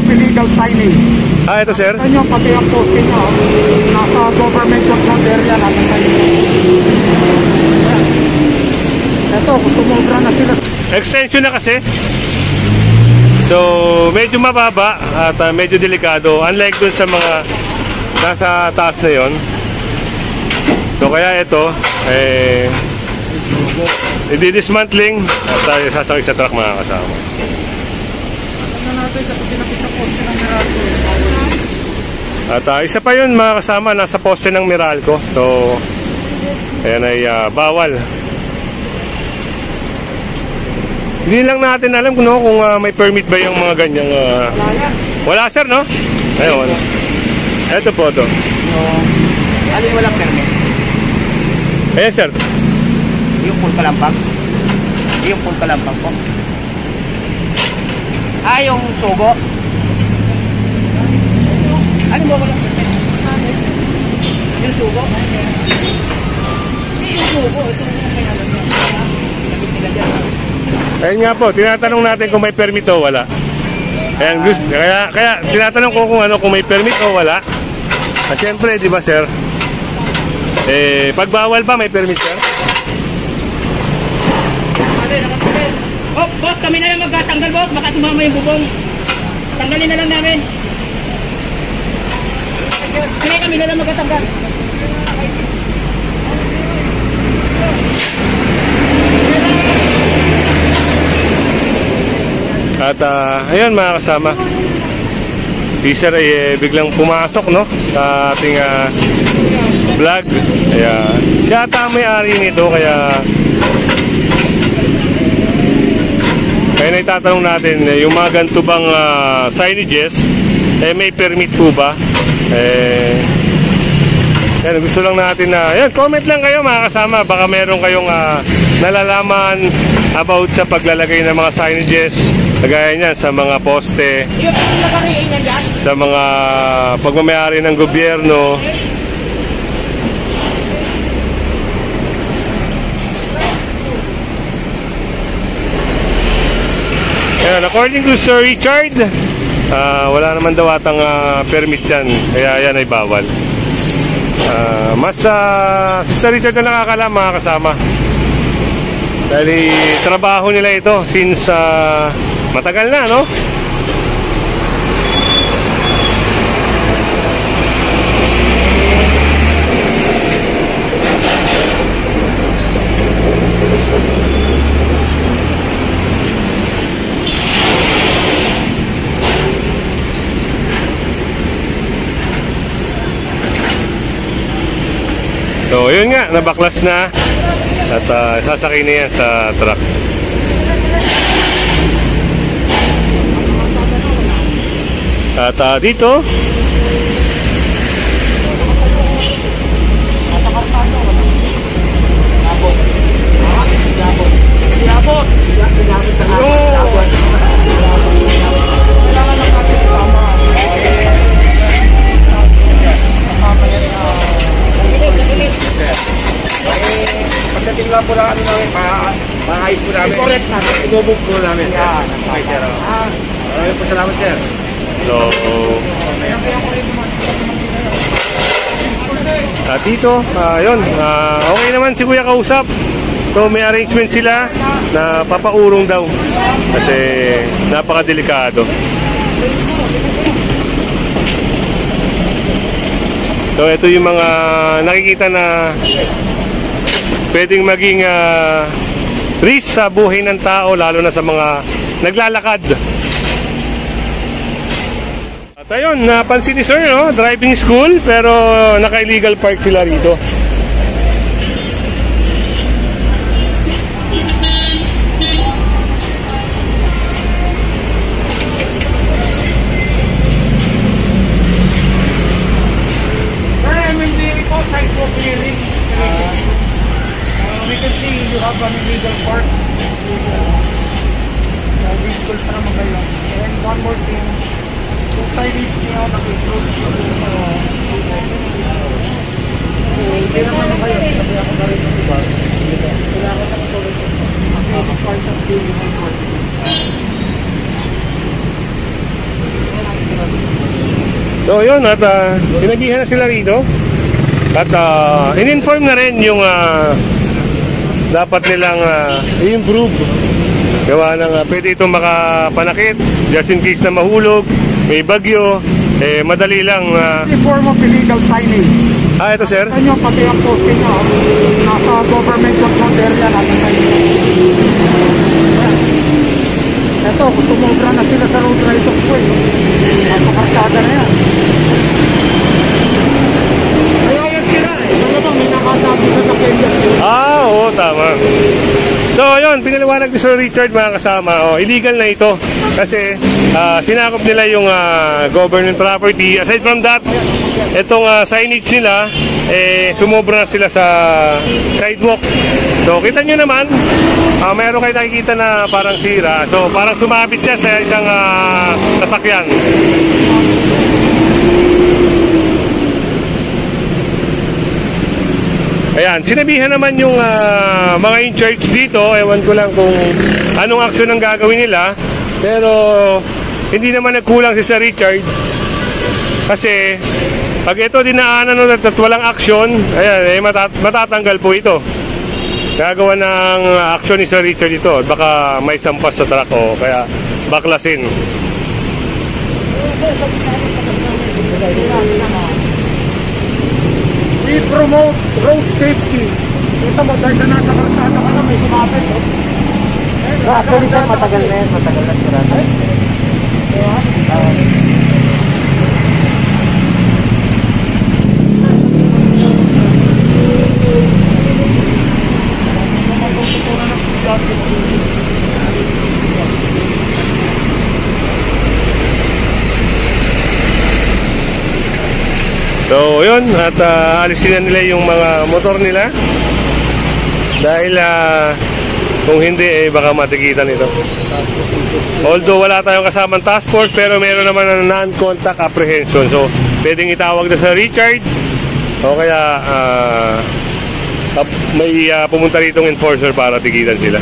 of illegal signing. Ah, ito sir? Ito nyo, pati ang posting nyo. Nasa government control area natin tayo. Ito, sumobra na sila. Extension na kasi. So, medyo mababa at medyo delikado. Unlike dun sa mga nasa taas na yon. So, kaya ito, i-dismantling at sasakay sa truck mga kasama. At isa pa yun mga kasama, nasa poste ng Meralco. So, ayan ay bawal. Hindi lang natin alam kung may permit ba yung mga ganyang wala sir, no? Ayun, wala. Ito po to. Alin walang permit? Ayan sir. Yung full kalampag? Yung full kalampag po? Ah, yung tugo? Ano mo walang permit? Yung tugo? Yung tugo, ito yung kailangan niya. Pinagit nila dyan. Ayun nga po, tinatanong natin kung may permit o wala. Ayan, kaya tinatanong ko kung may permit o wala. At syempre, di ba sir? Pag bawal ba may permit sir? Oh, boss, kami na lang magtatanggal, boss. Baka tumama yung bubong. Tanggalin na lang namin. Kami na lang magtatanggal. At ayun mga kasama, si sir ay biglang pumasok, no, sa ating vlog. Kaya siya ata may-ari nito, kaya naitatanong natin yung mga ganito bang signages, may permit po ba? Yan, gusto lang natin na comment lang kayo mga kasama, baka meron kayong nalalaman about sa paglalagay ng mga signages, kagaya niyan sa mga poste, sa mga pagmamayari ng gobyerno. Ayan, according to Sir Richard, wala naman daw atang permit yan, kaya yan ay bawal. Mas si Sir Richard na nakakalam mga kasama, dahil trabaho nila ito since matagal na, no? So, yun nga, nabaklas na at sasakay na yan sa truck. At dito pagdating lang po lang ano namin, maayos po namin. Correct namin. Ibubog po namin. Yan. Okay, sir. Maraming po salamat, sir. So, at dito, yun, okay naman si Kuya kausap. So, may arrangement sila na papaurong daw kasi napakadelikado. So, ito yung mga nakikita na pwedeng maging risk sa buhay ng tao, lalo na sa mga naglalakad. At ayun, napansin ni sir, no? Driving school, pero naka-illegal park sila rito. We can see you have an illegal park. Driving school pa naman kayo. And one more thing, kung signage niyo nag-include hindi naman na kayo, sabi ako na rin ng iba. Kailangan na matulog ito. Kasi part of the human So yun, at sinabihan na sila rito. At in-inform na rin yung dapat nilang i-improve. Gawa ng pwede itong makapanakit just in case na mahulog, may bagyo, madali lang. Form of illegal signing. Ito sir. Ito nyo, pati ang posting nyo. Nasa government control area natin tayo. Ito, sumobra na sila sa road right of way. Nasa karsada na yan. Kaya yan sila eh. Kaya bang may nakasabi sa Kenya. Oo, tama. So, ayun, pinaliwanag ni Sir Richard mga kasama, illegal na ito kasi sinakop nila yung government property. Aside from that, itong signage nila, sumobra sila sa sidewalk. So, kita nyo naman, mayroon kayo nakikita na parang sira. So, parang sumabit siya sa isang sasakyan. Ayan, sinabihan naman yung mga in charge dito, ewan ko lang kung anong aksyon ang gagawin nila, pero hindi naman nagkulang si Sir Richard kasi pag ito dinaanan at walang aksyon, ayan, matatanggal po ito. Gagawa ng aksyon ni Sir Richard ito, baka may sampas sa truck o kaya baklasin. We promote road safety. Ito mo, dahil sa nasa karsada ka na, may sumapit. Actually sir, matagal na yan. Matagal na sirata. So yun, at alisin na nila yung mga motor nila dahil kung hindi baka matikitan ito. Although wala tayong kasamang task force, pero meron naman ng non-contact apprehension. So pwedeng itawag na sa Richard o kaya may pumunta rito ng enforcer para tikitan sila.